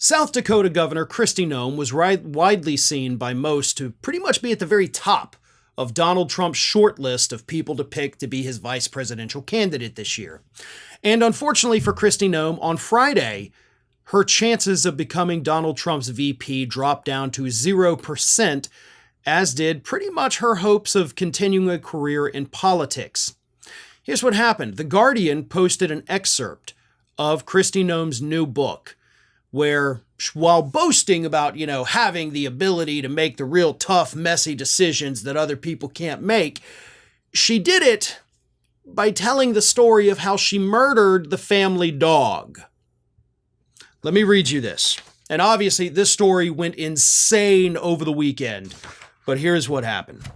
South Dakota Governor Kristi Noem was widely seen by most to pretty much be at the very top of Donald Trump's short list of people to pick to be his vice presidential candidate this year. And unfortunately for Kristi Noem, on Friday, her chances of becoming Donald Trump's VP dropped down to 0%, as did pretty much her hopes of continuing a career in politics. Here's what happened. The Guardian posted an excerpt of Kristi Noem's new book, where, while boasting about, having the ability to make the real tough, messy decisions that other people can't make, she did it by telling the story of how she murdered the family dog. Let me read you this. And obviously, this story went insane over the weekend, but here's what happened.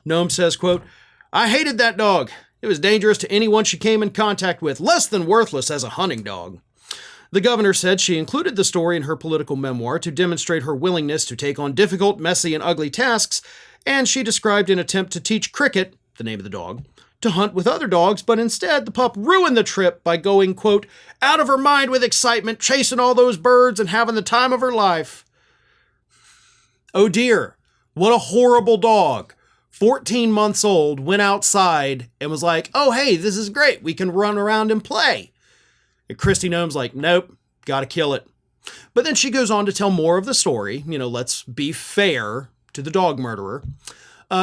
Noem says, quote, "I hated that dog. It was dangerous to anyone she came in contact with, less than worthless as a hunting dog." The governor said she included the story in her political memoir to demonstrate her willingness to take on difficult, messy, and ugly tasks, and she described an attempt to teach Cricket, the name of the dog, to hunt with other dogs, but instead the pup ruined the trip by going, quote, "out of her mind with excitement, chasing all those birds and having the time of her life." Oh dear, what a horrible dog. 14 months old, went outside and was like, "oh hey, this is great, we can run around and play." And Kristi Noem's like, "nope, gotta kill it." But then she goes on to tell more of the story. Let's be fair to the dog murderer.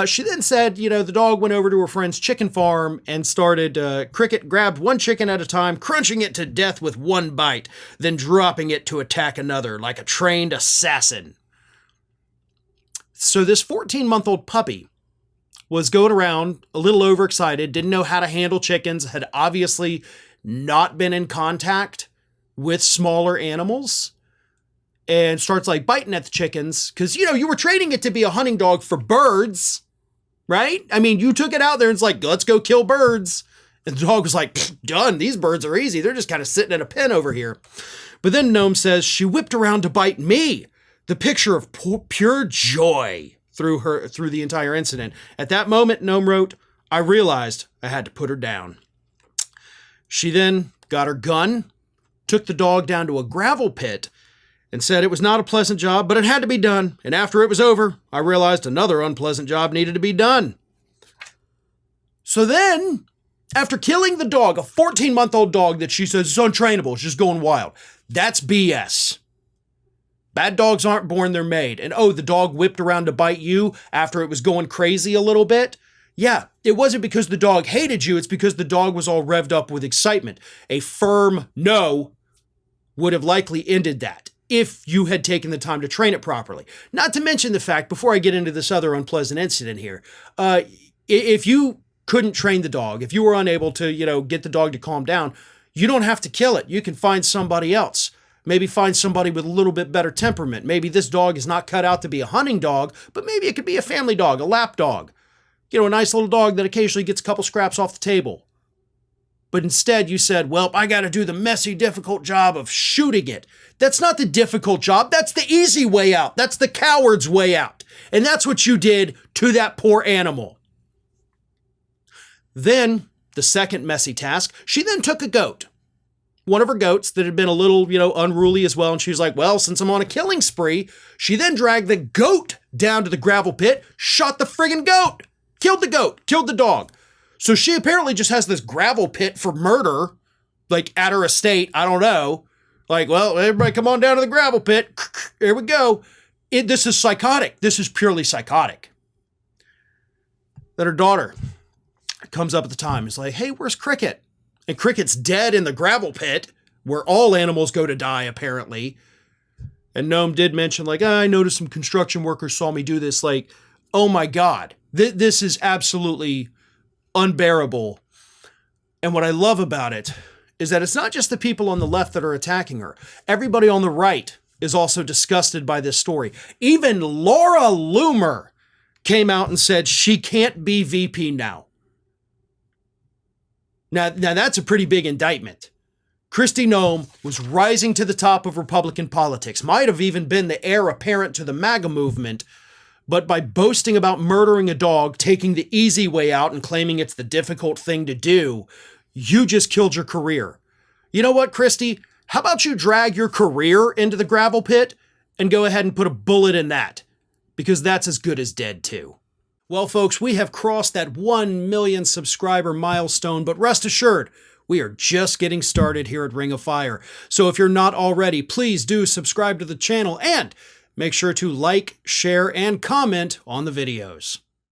She then said, the dog went over to her friend's chicken farm and started, Cricket grabbed one chicken at a time, crunching it to death with one bite, then dropping it to attack another like a trained assassin. So this 14-month-old puppy was going around a little overexcited, didn't know how to handle chickens, had obviously not been in contact with smaller animals, and starts biting at the chickens because, you were training it to be a hunting dog for birds, right? I mean, you took it out there and it's like, "let's go kill birds." And the dog was like, "done. These birds are easy. They're just kind of sitting in a pen over here." But then Noem says she whipped around to bite me. The picture of pure joy through the entire incident. At that moment, Noem wrote, "I realized I had to put her down." She then got her gun, took the dog down to a gravel pit, and said it was not a pleasant job, but it had to be done. And after it was over, I realized another unpleasant job needed to be done. So then, after killing the dog, a 14-month-old dog that she says is untrainable, it's just going wild, that's BS. Bad dogs aren't born, they're made. And the dog whipped around to bite you after it was going crazy a little bit. Yeah, it wasn't because the dog hated you, it's because the dog was all revved up with excitement. A firm no would have likely ended that if you had taken the time to train it properly. Not to mention the fact, before I get into this other unpleasant incident here, if you couldn't train the dog, if you were unable to, get the dog to calm down, you don't have to kill it. You can find somebody else. Maybe find somebody with a little bit better temperament. Maybe this dog is not cut out to be a hunting dog, but maybe it could be a family dog, a lap dog. A nice little dog that occasionally gets a couple scraps off the table. But instead you said, "well, I got to do the messy, difficult job of shooting it." That's not the difficult job. That's the easy way out. That's the coward's way out. And that's what you did to that poor animal. Then, the second messy task, she then took a goat. One of her goats that had been a little, unruly as well. And she was like, "well, since I'm on a killing spree," she then dragged the goat down to the gravel pit, shot the friggin' goat, killed the dog. So she apparently just has this gravel pit for murder, at her estate. I don't know. "well, everybody come on down to the gravel pit. Here we go." This is psychotic. This is purely psychotic. Then her daughter comes up at the time. It's like, "hey, where's Cricket?" And Cricket's dead in the gravel pit, where all animals go to die, apparently. And Noem did mention, "I noticed some construction workers saw me do this." Oh my God. This is absolutely unbearable. And what I love about it is that it's not just the people on the left that are attacking her. Everybody on the right is also disgusted by this story. Even Laura Loomer came out and said she can't be VP now. Now that's a pretty big indictment. Kristi Noem was rising to the top of Republican politics, might have even been the heir apparent to the MAGA movement, but by boasting about murdering a dog, taking the easy way out and claiming it's the difficult thing to do, you just killed your career. You know what, Kristi? How about you drag your career into the gravel pit and go ahead and put a bullet in that? Because that's as good as dead too. Well, folks, we have crossed that 1 million subscriber milestone, but rest assured, we are just getting started here at Ring of Fire. So if you're not already, please do subscribe to the channel and make sure to like, share, and comment on the videos.